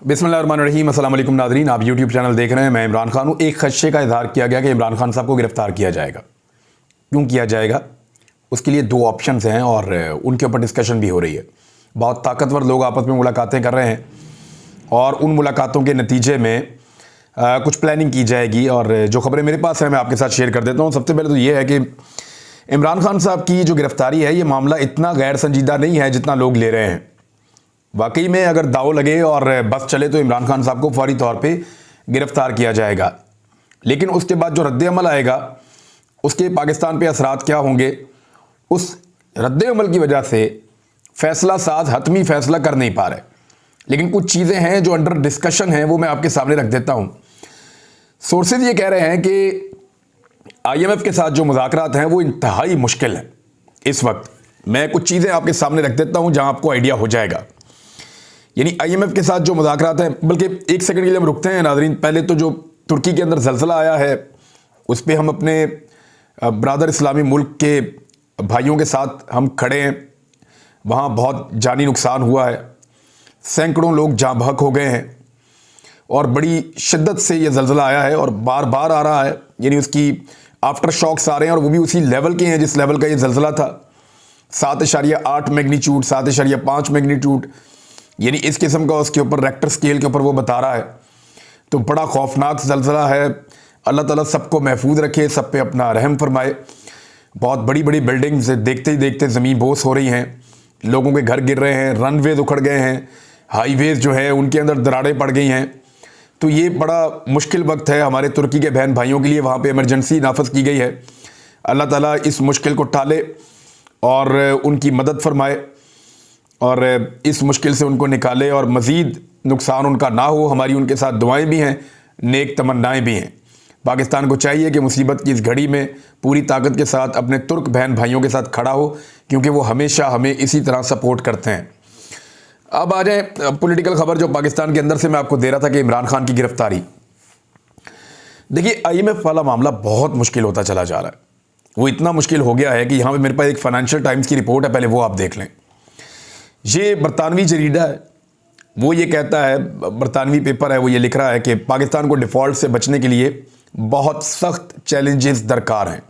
बिस्मिल्लाहिर्रहमानिर्रहीम। अस्सलाम वालेकुम नाज़रीन, आप यूट्यूब चैनल देख रहे हैं। मैं इमरान खान हूँ। एक खदशे का इजहार किया गया कि इमरान खान साहब को गिरफ्तार किया जाएगा। क्यों किया जाएगा, उसके लिए दो ऑप्शंस हैं और उनके ऊपर डिस्कशन भी हो रही है। बहुत ताकतवर लोग आपस में मुलाकातें कर रहे हैं और उन मुलाकातों के नतीजे में कुछ प्लानिंग की जाएगी। और जो खबरें मेरे पास हैं मैं आपके साथ शेयर कर देता हूँ। सबसे पहले तो ये है कि इमरान खान साहब की जो गिरफ्तारी है, ये मामला इतना गैर संजीदा नहीं है जितना लोग ले रहे हैं। वाकई में अगर दाव लगे और बस चले तो इमरान खान साहब को फौरी तौर पे गिरफ्तार किया जाएगा। लेकिन उसके बाद जो रद्द-ए-अमल आएगा उसके पाकिस्तान पे असरात क्या होंगे, उस रद्द-ए-अमल की वजह से फैसला साज हतमी फैसला कर नहीं पा रहे। लेकिन कुछ चीज़ें हैं जो अंडर डिस्कशन हैं, वो मैं आपके सामने रख देता हूँ। सोर्सेज ये कह रहे हैं कि IMF के साथ जो मुज़ाकरात हैं वो इंतहाई मुश्किल है इस वक्त। मैं कुछ चीज़ें आपके सामने रख देता हूँ जहाँ आपको आइडिया हो जाएगा। यानी IMF के साथ जो मुज़ाकरात हैं, बल्कि एक सेकंड के लिए हम रुकते हैं नाज़रीन। पहले तो जो तुर्की के अंदर ज़लज़ला आया है उस पर हम अपने ब्रादर इस्लामी मुल्क के भाइयों के साथ हम खड़े हैं। वहाँ बहुत जानी नुकसान हुआ है, सैकड़ों लोग जाँ बहक हो गए हैं और बड़ी शिद्दत से ये ज़लज़ला आया है और बार बार आ रहा है। यानी उसकी आफ्टर शॉक्स आ रहे हैं और वो भी उसी लेवल के हैं जिस लेवल का ये ज़लज़ला था। 7.8 मैग्नीट्यूड, 7.5 मैग्नीट्यूड, यानी इस किस्म का उसके ऊपर रेक्टर स्केल के ऊपर वो बता रहा है। तो बड़ा खौफनाक ज़लज़ला है। अल्लाह ताला सबको महफूज रखे, सब पे अपना रहम फरमाए। बहुत बड़ी बड़ी बिल्डिंग्स देखते ही देखते ज़मीन बोस हो रही हैं, लोगों के घर गिर रहे हैं, रनवेज उखड़ गए हैं, हाईवेज जो है उनके अंदर दरारें पड़ गई हैं। तो ये बड़ा मुश्किल वक्त है हमारे तुर्की के बहन भाइयों के लिए। वहाँ पे इमरजेंसी नाफज की गई है। अल्लाह ताला इस मुश्किल को टाले और उनकी मदद फरमाए और इस मुश्किल से उनको निकाले और मज़ीद नुकसान उनका ना हो। हमारी उनके साथ दुआएं भी हैं, नेक तमन्नाएं भी हैं। पाकिस्तान को चाहिए कि मुसीबत की इस घड़ी में पूरी ताकत के साथ अपने तुर्क बहन भाइयों के साथ खड़ा हो, क्योंकि वो हमेशा हमें इसी तरह सपोर्ट करते हैं। अब आ जाए पॉलिटिकल खबर जो पाकिस्तान के अंदर से मैं आपको दे रहा था कि इमरान खान की गिरफ्तारी। देखिए, IMF वाला मामला बहुत मुश्किल होता चला जा रहा है। वो इतना मुश्किल हो गया है कि यहाँ पे मेरे पास एक फाइनेंशियल टाइम्स की रिपोर्ट है, पहले वो आप देख लें। ये बरतानवी जरीदा है, वो ये कहता है, बरतानवी पेपर है, वो ये लिख रहा है कि पाकिस्तान को डिफ़ॉल्ट से बचने के लिए बहुत सख्त चैलेंजेस दरकार हैं। और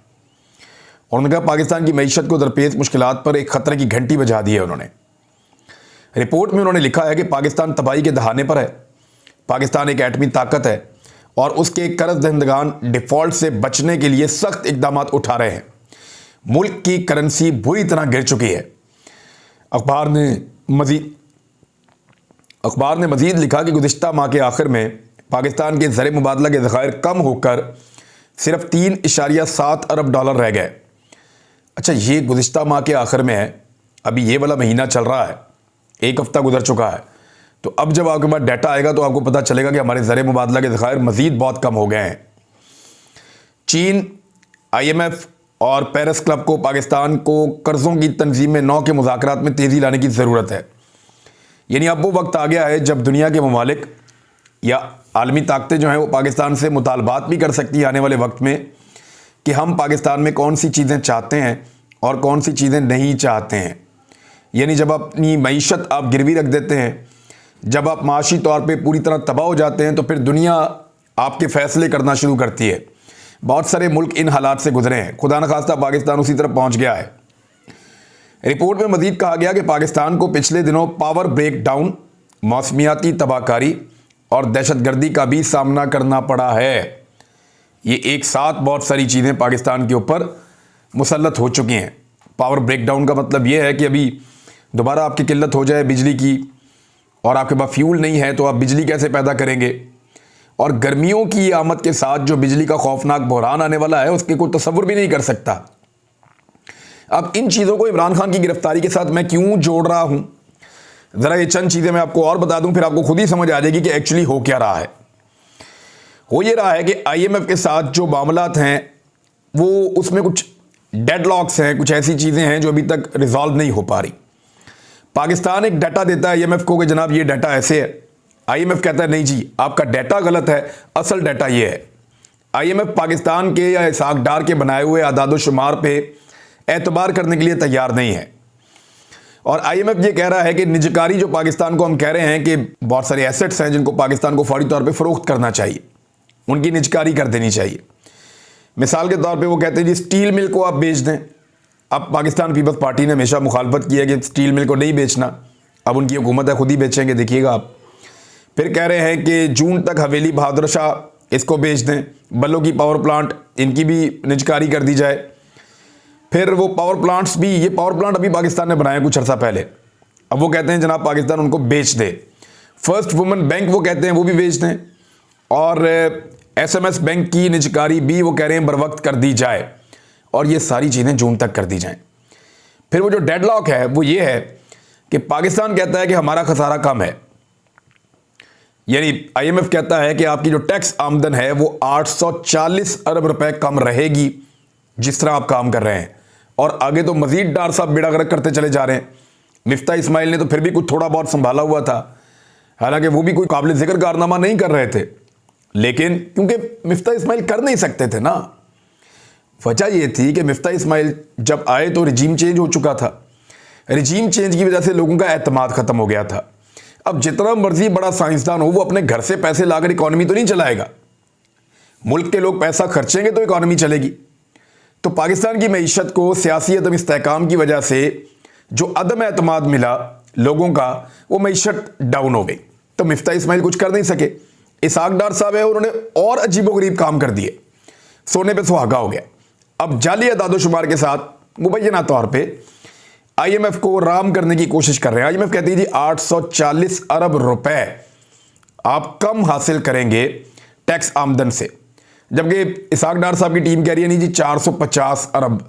उन्होंने कहा पाकिस्तान की मईशत को दरपेश मुश्किलात पर एक ख़तरे की घंटी बजा दी है उन्होंने। रिपोर्ट में उन्होंने लिखा है कि पाकिस्तान तबाही के दहाने पर है, पाकिस्तान एक एटमी ताकत है और उसके कर्ज दहंदगान डिफ़ॉल्ट से बचने के लिए सख्त इकदाम उठा रहे हैं। मुल्क की करेंसी बुरी तरह गिर चुकी है। अखबार ने मज़ीद लिखा कि गुज़िश्ता माह के आखिर में पाकिस्तान के ज़र मुबादला के ज़खायर कम होकर सिर्फ $3.7 अरब रह गए। अच्छा, ये गुज़िश्ता माह के आखिर में है, अभी ये वाला महीना चल रहा है, एक हफ़्ता गुजर चुका है। तो अब जब आपके पास डाटा आएगा तो आपको पता चलेगा कि हमारे ज़र मुबादला के ज़खायर मज़ीद बहुत कम हो गए हैं। चीन, IMF और पेरिस क्लब को पाकिस्तान को कर्ज़ों की तंजीम नौ के मुज़ाकरात में तेज़ी लाने की ज़रूरत है। यानी अब वो वक्त आ गया है जब दुनिया के ममालिक या आलमी ताकतें जो हैं वो पाकिस्तान से मुतालबात भी कर सकती हैं आने वाले वक्त में कि हम पाकिस्तान में कौन सी चीज़ें चाहते हैं और कौन सी चीज़ें नहीं चाहते हैं। यानी जब अपनी मईशत आप गिरवी रख देते हैं, जब आप माशी तौर पे पूरी तरह तबाह हो जाते हैं, तो फिर दुनिया आपके फ़ैसले करना शुरू करती है। बहुत सारे मुल्क इन हालात से गुजरे हैं, खुदा न खास्ता पाकिस्तान उसी तरफ पहुँच गया है। रिपोर्ट में मज़ीद कहा गया कि पाकिस्तान को पिछले दिनों पावर ब्रेक डाउन, मौसमियाती तबाहकारी और दहशतगर्दी का भी सामना करना पड़ा है। ये एक साथ बहुत सारी चीज़ें पाकिस्तान के ऊपर मुसल्लत हो चुकी हैं। पावर ब्रेक डाउन का मतलब ये है कि अभी दोबारा आपकी किल्लत हो जाए बिजली की और आपके पास फ्यूल नहीं है तो आप बिजली कैसे पैदा करेंगे। और गर्मियों की आमद के साथ जो बिजली का खौफनाक बहरान आने वाला है उसके कोई तसव्वुर भी नहीं कर सकता। अब इन चीज़ों को इमरान खान की गिरफ्तारी के साथ मैं क्यों जोड़ रहा हूं, ज़रा ये चंद चीज़ें मैं आपको और बता दूं, फिर आपको खुद ही समझ आ जाएगी कि एक्चुअली हो क्या रहा है। हो ये रहा है कि IMF के साथ जो मामलात हैं वो उसमें कुछ डेडलॉक्स हैं, कुछ ऐसी चीज़ें हैं जो अभी तक रिजॉल्व नहीं हो पा रही। पाकिस्तान एक डाटा देता है IMF को कि जनाब ये डाटा ऐसे है। IMF कहता है नहीं जी, आपका डाटा गलत है, असल डाटा ये है। IMF पाकिस्तान के या इसहाक डार के बनाए हुए आदाद शुमार पे एतबार करने के लिए तैयार नहीं है। और आईएमएफ ये कह रहा है कि निजकारी जो पाकिस्तान को हम कह रहे हैं कि बहुत सारे एसेट्स हैं जिनको पाकिस्तान को फौरी तौर पे फरोख्त करना चाहिए, उनकी निजकारी कर देनी चाहिए। मिसाल के तौर पे वो कहते हैं जी स्टील मिल को आप बेच दें। अब पाकिस्तान पीपल्स पार्टी ने हमेशा मुखालफत की है कि स्टील मिल को नहीं बेचना, अब उनकी हुकूमत है खुद ही बेचेंगे, देखिएगा आप। फिर कह रहे हैं कि जून तक हवेली बहादुर शाह इसको बेच दें, बल्लो की पावर प्लांट इनकी भी निजकारी कर दी जाए। फिर वो पावर प्लांट्स भी, ये पावर प्लांट अभी पाकिस्तान ने बनाया कुछ अर्सा पहले, अब वो कहते हैं जनाब पाकिस्तान उनको बेच दे। फर्स्ट वुमेन बैंक वो कहते हैं वो भी बेच दें, और एसएमएस बैंक की निजकारी भी वो कह रहे हैं बर वक्त कर दी जाए, और ये सारी चीज़ें जून तक कर दी जाएं। फिर वो जो डेडलॉक है वो ये है कि पाकिस्तान कहता है कि हमारा खसारा कम है, यानी आईएमएफ कहता है कि आपकी जो टैक्स आमदन है वो 840 अरब रुपए कम रहेगी जिस तरह आप काम कर रहे हैं, और आगे तो मजीद डार साहब बेड़ा गर्क करते चले जा रहे हैं। मिफ्ता इस्माइल ने तो फिर भी कुछ थोड़ा बहुत संभाला हुआ था, हालांकि वो भी कोई काबिल जिक्र कारनामा नहीं कर रहे थे, लेकिन क्योंकि मिफ्ता इस्माइल कर नहीं सकते थे ना। वजह यह थी कि मिफ्ता इस्माइल जब आए तो रिजीम चेंज हो चुका था, रिजीम चेंज की वजह से लोगों का एतमाद खत्म हो गया था। अब जितना मर्जी बड़ा साइंसदान हो, वो अपने घर से पैसे लाकर इकॉनमी तो नहीं चलाएगा, मुल्क के लोग पैसा खर्चेंगे तो इकॉनमी चलेगी। तो पाकिस्तान की मईशत को सियासी अदम इस्तेहकाम की वजह से जो अदम एतमाद मिला लोगों का, वो मईशत डाउन हो गई, तो मिफ्ता इस्माइल कुछ कर नहीं सके। इसहाक डार साहब है, उन्होंने और अजीबोगरीब काम कर दिए, सोने पे सुहागा हो गया। अब जाली अदादोशुमार के साथ मुबैना तौर पे आईएमएफ को राम करने की कोशिश कर रहे हैं। आईएमएफ कहती है जी 840 अरब रुपए आप कम हासिल करेंगे टैक्स आमदन से, जबकि इसहाक डार साहब की टीम कह रही है नहीं जी 450 अरब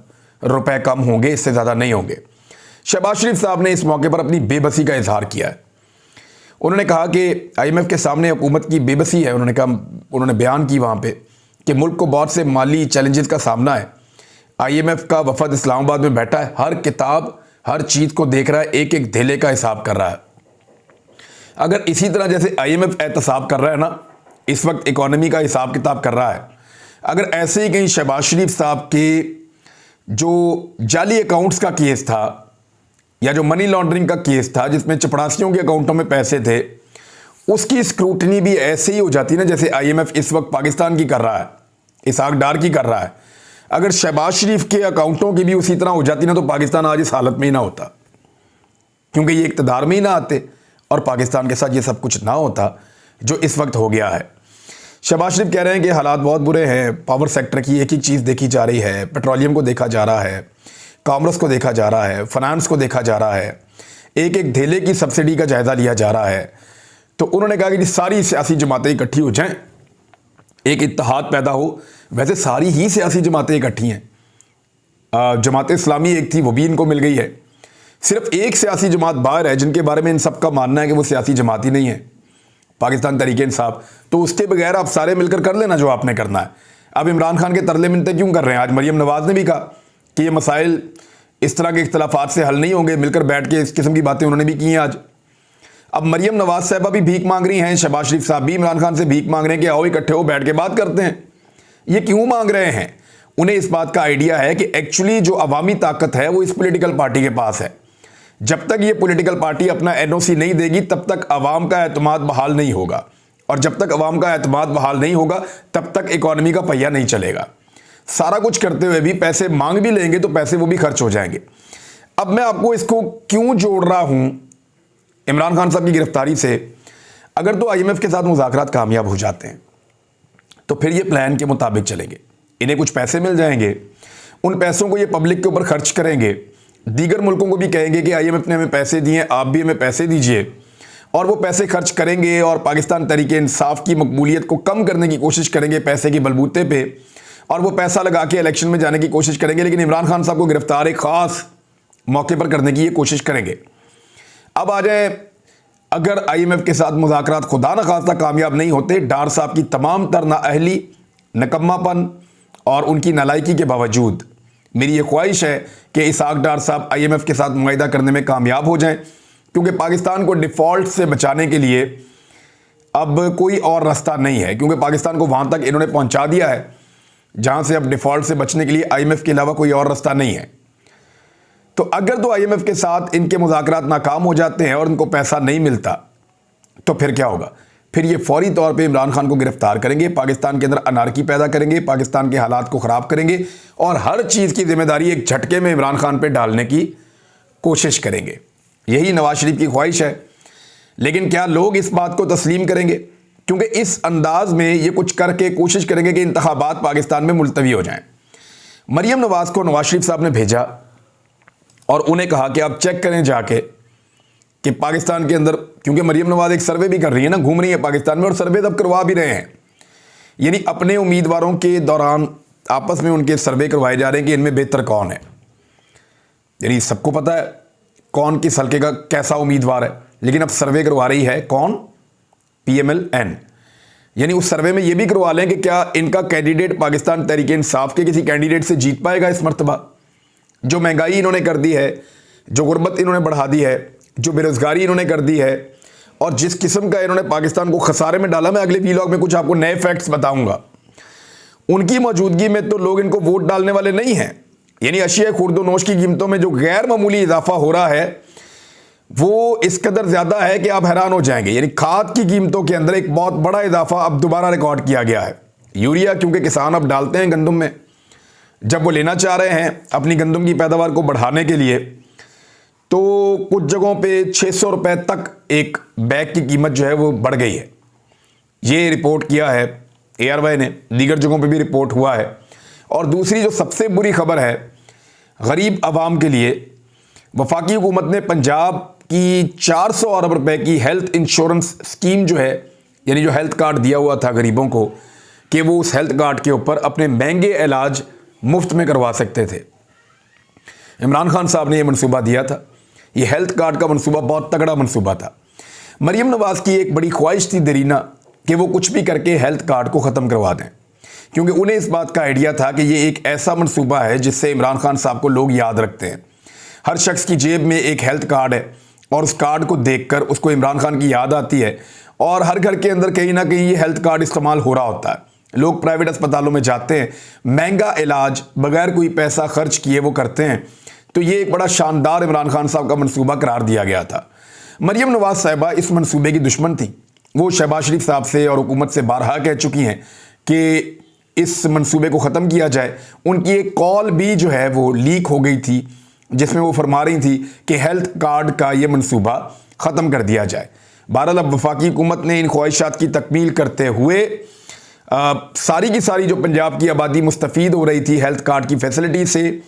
रुपए कम होंगे, इससे ज़्यादा नहीं होंगे। शहबाज शरीफ साहब ने इस मौके पर अपनी बेबसी का इजहार किया है। उन्होंने कहा कि आईएमएफ के सामने हुकूमत की बेबसी है। उन्होंने बयान की वहाँ पे कि मुल्क को बहुत से माली चैलेंजेस का सामना है। आईएमएफ का वफद इस्लामाबाद में बैठा है, हर किताब हर चीज़ को देख रहा है, एक एक धेले का हिसाब कर रहा है। अगर इसी तरह जैसे आईएमएफ एहतसाब कर रहा है ना, इस वक्त इकॉनमी का हिसाब किताब कर रहा है, अगर ऐसे ही कहीं शहबाज शरीफ साहब के जो जाली अकाउंट्स का केस था या जो मनी लॉन्ड्रिंग का केस था जिसमें चपड़ासियों के अकाउंटों में पैसे थे, उसकी स्क्रूटनी भी ऐसे ही हो जाती ना जैसे आईएमएफ इस वक्त पाकिस्तान की कर रहा है, इसहाक डार की कर रहा है। अगर शहबाज शरीफ के अकाउंटों की भी उसी तरह हो जाती ना तो पाकिस्तान आज इस हालत में ही ना होता, क्योंकि ये इक़्तिदार में ही ना आते और पाकिस्तान के साथ ये सब कुछ ना होता जो इस वक्त हो गया है। शहबाज शरीफ कह रहे हैं कि हालात बहुत बुरे हैं, पावर सेक्टर की एक एक चीज़ देखी जा रही है, पेट्रोलियम को देखा जा रहा है, कॉमर्स को देखा जा रहा है, फाइनेंस को देखा जा रहा है, एक एक धेले की सब्सिडी का जायज़ा लिया जा रहा है। तो उन्होंने कहा कि सारी सियासी जमातें इकट्ठी हो जाएं, एक इत्तेहाद पैदा हो। वैसे सारी ही सियासी जमातें इकट्ठी हैं, जमात इस्लामी एक थी वो भी इनको मिल गई है, सिर्फ एक सियासी जमात बाहर है जिनके बारे में इन सब का मानना है कि वो सियासी जमात ही नहीं है, पाकिस्तान तहरीक इंसाफ। तो उसके बगैर आप सारे मिलकर कर लेना जो आपने करना है। अब इमरान खान के तरले मिनते क्यों कर रहे हैं? आज मरीम नवाज ने भी कहा कि ये मसाइल इस तरह के इख्तलाफात से हल नहीं होंगे, मिलकर बैठ के इस किस्म की बातें उन्होंने भी की हैं आज। अब मरीम नवाज साहबा भी भीख मांग रही हैं, शहबाज शरीफ साहब भी इमरान खान से भीख मांग रहे हैं कि आओ इकट्ठे हो बैठ के बात करते हैं। ये क्यों मांग रहे हैं? उन्हें इस बात का आइडिया है कि एक्चुअली जो अवामी ताकत है वो इस पॉलिटिकल पार्टी के पास है। जब तक ये पॉलिटिकल पार्टी अपना एनओसी नहीं देगी तब तक अवाम का एतमाद बहाल नहीं होगा, और जब तक अवाम का एतमाद बहाल नहीं होगा तब तक इकॉनमी का पहिया नहीं चलेगा। सारा कुछ करते हुए भी पैसे मांग भी लेंगे तो पैसे वो भी खर्च हो जाएंगे। अब मैं आपको इसको क्यों जोड़ रहा हूं इमरान खान साहब की गिरफ्तारी से? अगर तो आईएमएफ के साथ मुज़ाकरात कामयाब हो जाते हैं तो फिर ये प्लान के मुताबिक चलेंगे, इन्हें कुछ पैसे मिल जाएंगे, उन पैसों को ये पब्लिक के ऊपर खर्च करेंगे, दीगर मुल्कों को भी कहेंगे कि आईएमएफ ने हमें पैसे दिए, आप भी हमें पैसे दीजिए, और वो पैसे खर्च करेंगे और पाकिस्तान तहरीक इंसाफ की मकबूलियत को कम करने की कोशिश करेंगे पैसे की बलबूते पे, और वो पैसा लगा के इलेक्शन में जाने की कोशिश करेंगे। लेकिन इमरान खान साहब को गिरफ्तार एक ख़ास मौके पर करने की ये कोशिश करेंगे। अब आ जाए, अगर आईएमएफ के साथ मुज़ाकरात खुदा न खास्ता कामयाब नहीं होते, डार साहब की तमाम तर नाअहली, नकम्मापन और उनकी नालायकी के बावजूद मेरी ये ख्वाहिश है कि इसहाक डार साहब आईएमएफ के साथ मुआहिदा करने में कामयाब हो जाएं, क्योंकि पाकिस्तान को डिफ़ॉल्ट से बचाने के लिए अब कोई और रास्ता नहीं है, क्योंकि पाकिस्तान को वहाँ तक इन्होंने पहुँचा दिया है जहाँ से अब डिफ़ॉल्ट से बचने के लिए आईएमएफ के अलावा कोई और रास्ता नहीं है। तो अगर तो आईएमएफ के साथ इनके मुज़ाकरात नाकाम हो जाते हैं और इनको पैसा नहीं मिलता तो फिर क्या होगा? फिर ये फौरी तौर पे इमरान खान को गिरफ्तार करेंगे, पाकिस्तान के अंदर अनारकी पैदा करेंगे, पाकिस्तान के हालात को ख़राब करेंगे और हर चीज़ की जिम्मेदारी एक झटके में इमरान खान पे डालने की कोशिश करेंगे। यही नवाज शरीफ की ख्वाहिश है। लेकिन क्या लोग इस बात को तस्लीम करेंगे? क्योंकि इस अंदाज में ये कुछ करके कोशिश करेंगे कि इंतखाबात पाकिस्तान में मुलतवी हो जाएं। मरियम नवाज को नवाज शरीफ साहब ने भेजा और उन्हें कहा कि आप चेक करें जाके कि पाकिस्तान के अंदर, क्योंकि मरियम नवाज एक सर्वे भी कर रही है ना, घूम रही है पाकिस्तान में और सर्वे तब करवा भी रहे हैं। यानी अपने उम्मीदवारों के दौरान आपस में उनके सर्वे करवाए जा रहे हैं कि इनमें बेहतर कौन है। यानी सबको पता है कौन किस हल्के का कैसा उम्मीदवार है, लेकिन अब सर्वे करवा रही है कौन? PMLN। यानी उस सर्वे में यह भी करवा लें कि क्या इनका कैंडिडेट पाकिस्तान तहरीक इंसाफ के किसी कैंडिडेट से जीत पाएगा इस मरतबा। जो महंगाई इन्होंने कर दी है, जो गुर्बत इन्होंने बढ़ा दी है, जो बेरोजगारी इन्होंने कर दी है और जिस किस्म का इन्होंने पाकिस्तान को खसारे में डाला, मैं अगले वीलॉग में कुछ आपको नए फैक्ट्स बताऊंगा। उनकी मौजूदगी में तो लोग इनको वोट डालने वाले नहीं हैं। यानी अशिया खुर्दोनोश की कीमतों में जो गैर मामूली इजाफा हो रहा है वो इस कदर ज़्यादा है कि आप हैरान हो जाएंगे। यानी खाद की कीमतों के अंदर एक बहुत बड़ा इजाफा अब दोबारा रिकॉर्ड किया गया है। यूरिया क्योंकि किसान अब डालते हैं गंदम में, जब वो लेना चाह रहे हैं अपनी गंदम की पैदावार को बढ़ाने के लिए, तो कुछ जगहों पे 600 रुपए तक एक बैग की कीमत जो है वो बढ़ गई है। ये रिपोर्ट किया है ARY ने, दीगर जगहों पे भी रिपोर्ट हुआ है। और दूसरी जो सबसे बुरी खबर है गरीब आवाम के लिए, वफाकी हुकूमत ने पंजाब की 400 अरब रुपए की हेल्थ इंश्योरेंस स्कीम जो है, यानी जो हेल्थ कार्ड दिया हुआ था गरीबों को कि वो उस हेल्थ कार्ड के ऊपर अपने महंगे इलाज मुफ्त में करवा सकते थे। इमरान खान साहब ने यह मनसूबा दिया था। ये हेल्थ कार्ड का मनसूबा बहुत तगड़ा मनसूबा था। मरियम नवाज की एक बड़ी ख्वाहिश थी दरीना कि वो कुछ भी करके हेल्थ कार्ड को ख़त्म करवा दें, क्योंकि उन्हें इस बात का आइडिया था कि ये एक ऐसा मनसूबा है जिससे इमरान खान साहब को लोग याद रखते हैं। हर शख्स की जेब में एक हेल्थ कार्ड है और उस कार्ड को देखकर उसको इमरान खान की याद आती है और हर घर के अंदर कहीं ना कहीं ये हेल्थ कार्ड इस्तेमाल हो रहा होता है। लोग प्राइवेट अस्पतालों में जाते हैं, महंगा इलाज बगैर कोई पैसा खर्च किए वो करते हैं। तो ये एक बड़ा शानदार इमरान खान साहब का मनसूबा करार दिया गया था। मरियम नवाज साहिबा इस मनसूबे की दुश्मन थी। वो शहबाज शरीफ साहब से और हुकूमत से बारहा कह चुकी हैं कि इस मनसूबे को ख़त्म किया जाए। उनकी एक कॉल भी जो है वो लीक हो गई थी जिसमें वो फरमा रही थी कि हेल्थ कार्ड का ये मनसूबा ख़त्म कर दिया जाए। बहरहाल अब वफाकी हुकूमत ने इन ख्वाहिशात की तकमील करते हुए सारी की सारी जो पंजाब की आबादी मुस्तफ़ीद हो रही थी हेल्थ कार्ड की फैसिलिटी से,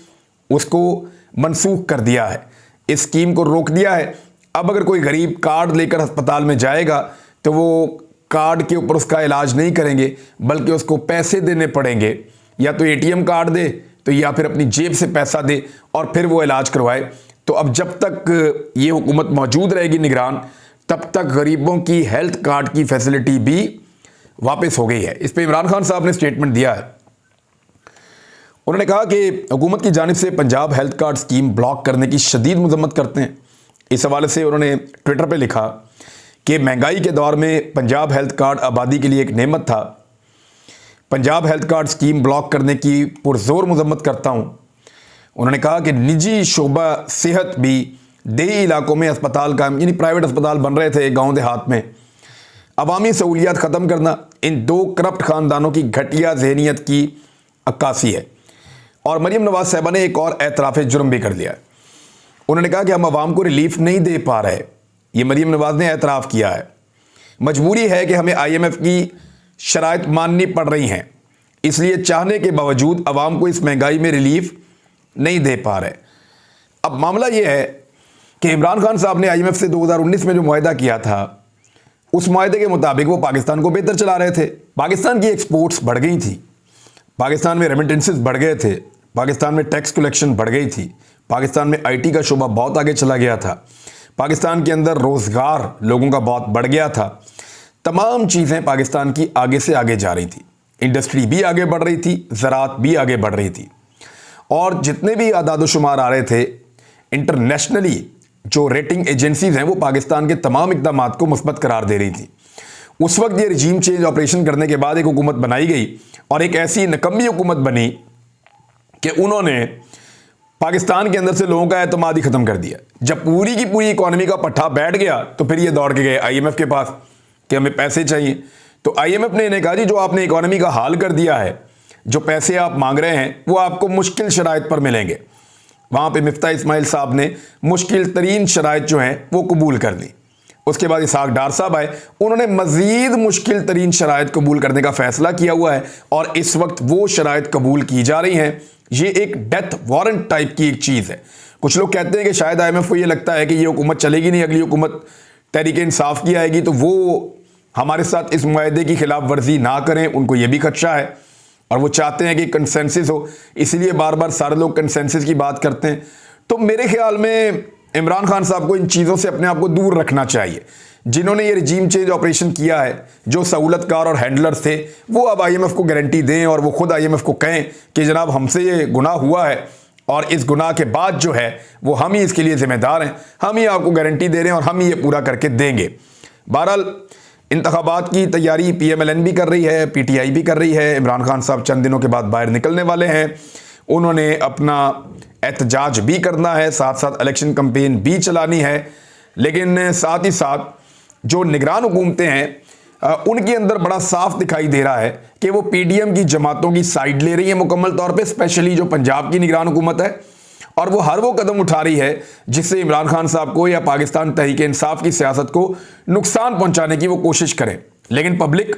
उसको मनसूख कर दिया है। इस स्कीम को रोक दिया है। अब अगर कोई गरीब कार्ड लेकर अस्पताल में जाएगा तो वो कार्ड के ऊपर उसका इलाज नहीं करेंगे, बल्कि उसको पैसे देने पड़ेंगे। या तो ATM कार्ड दे तो या फिर अपनी जेब से पैसा दे और फिर वो इलाज करवाए। तो अब जब तक ये हुकूमत मौजूद रहेगी निगरान, तब तक गरीबों की हेल्थ कार्ड की फैसिलिटी भी वापस हो गई है। इस पर इमरान खान साहब ने स्टेटमेंट दिया है। उन्होंने कहा कि हुकूमत की जानिब से Punjab health card scheme block करने की शदीद मजम्मत करते हैं। इस हवाले से उन्होंने ट्विटर पे लिखा कि महंगाई के दौर में पंजाब हेल्थ कार्ड आबादी के लिए एक नेमत था। Punjab health card scheme block करने की पुरजोर मजम्मत करता हूँ। उन्होंने कहा कि निजी शोबा सेहत भी देही इलाकों में अस्पताल का, यानी प्राइवेट अस्पताल बन रहे थे गाँव देहात में, अवामी सहूलियात ख़त्म करना इन दो करप्ट ख़ानदानों की घटिया जहनीत की अक्कासी है। और मरियम नवाज साहिबा ने एक और एतराफ़ जुर्म भी कर लिया है। उन्होंने कहा कि हम आवाम को रिलीफ नहीं दे पा रहे। ये मरियम नवाज ने एतराफ़ किया है। मजबूरी है कि हमें IMF की शराइत माननी पड़ रही हैं, इसलिए चाहने के बावजूद आवाम को इस महंगाई में रिलीफ नहीं दे पा रहे। अब मामला ये है कि इमरान खान साहब ने IMF से 2019 में जो मुआहदा किया था, उस मुआहदे के मुताबिक वो पाकिस्तान को बेहतर चला रहे थे। पाकिस्तान की एक्सपोर्ट्स बढ़ गई थी, पाकिस्तान में रेमिटेंसेस बढ़ गए थे, पाकिस्तान में टैक्स कलेक्शन बढ़ गई थी, पाकिस्तान में IT का शोबा बहुत आगे चला गया था, पाकिस्तान के अंदर रोज़गार लोगों का बहुत बढ़ गया था। तमाम चीज़ें पाकिस्तान की आगे से आगे जा रही थी। इंडस्ट्री भी आगे बढ़ रही थी, ज़राअत भी आगे बढ़ रही थी। और जितने भी आदाद शुमार आ रहे थे इंटरनेशनली, जो रेटिंग एजेंसीज हैं वो पाकिस्तान के तमाम इक़दामात को मुस्बत करार दे रही थी। उस वक्त ये रिजीम चेंज ऑपरेशन करने के बाद एक हुकूमत बनाई गई और एक ऐसी नकम्मी हुकूमत बनी कि उन्होंने पाकिस्तान के अंदर से लोगों का एतमाद ही खत्म कर दिया। जब पूरी की पूरी इकोनॉमी का पट्टा बैठ गया तो फिर ये दौड़ के गए आईएमएफ के पास कि हमें पैसे चाहिए। तो आईएमएफ ने इन्हें कहा जी जो आपने इकोनॉमी का हाल कर दिया है, जो पैसे आप मांग रहे हैं वो आपको मुश्किल शराइत पर मिलेंगे। वहां पे मिफ्ता इस्माइल साहब ने मुश्किल तरीन शराइत जो हैं वो कबूल कर ली। उसके बाद इसहाक डार साहब आए, उन्होंने मजीद मुश्किल तरीन शराइत कबूल करने का फैसला किया हुआ है और इस वक्त वो शराइत कबूल की जा रही हैं। ये एक डेथ वारंट टाइप की एक चीज़ है। कुछ लोग कहते हैं कि शायद आईएमएफ को ये लगता है कि ये हुकूमत चलेगी नहीं, अगली हुकूमत तहरीक इंसाफ की आएगी तो वो हमारे साथ इस मुआहदे की खिलाफ वर्जी ना करें, उनको ये भी खदशा है और वो चाहते हैं कि कंसेंसस हो, इसलिए बार बार सारे लोग कंसेंसस की बात करते हैं। तो मेरे ख्याल में इमरान खान साहब को इन चीज़ों से अपने आप को दूर रखना चाहिए। जिन्होंने ये रजीम चेंज ऑपरेशन किया है, जो सहूलतकार और हैंडलर्स थे, वो अब आईएमएफ को गारंटी दें और वो खुद आईएमएफ को कहें कि जनाब हमसे ये गुनाह हुआ है और इस गुनाह के बाद जो है वो हम ही इसके लिए जिम्मेदार हैं, हम ही आपको गारंटी दे रहे हैं और हम ही ये पूरा करके देंगे। बहरहाल इंतखाबात की तैयारी पीएमएलएन भी कर रही है, पीटीआई भी कर रही है। इमरान खान साहब चंद दिनों के बाद बाहर निकलने वाले हैं, उन्होंने अपना एहतजाज भी करना है, साथ साथ इलेक्शन कैंपेन भी चलानी है। लेकिन साथ ही साथ जो निगरान हुकूमतें हैं उनके अंदर बड़ा साफ दिखाई दे रहा है कि वो पीडीएम की जमातों की साइड ले रही है मुकम्मल तौर पे, स्पेशली जो पंजाब की निगरान हुकूमत है, और वो हर वो कदम उठा रही है जिससे इमरान खान साहब को या पाकिस्तान तहरीक इंसाफ की सियासत को नुकसान पहुंचाने की वो कोशिश करें। लेकिन पब्लिक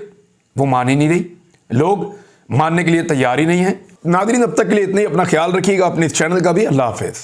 वो मान ही नहीं रही, लोग मानने के लिए तैयार ही नहीं है। नाज़रीन अब तक के लिए इतनी, अपना ख्याल रखिएगा, अपने इस चैनल का भी। अल्लाह हाफिज़।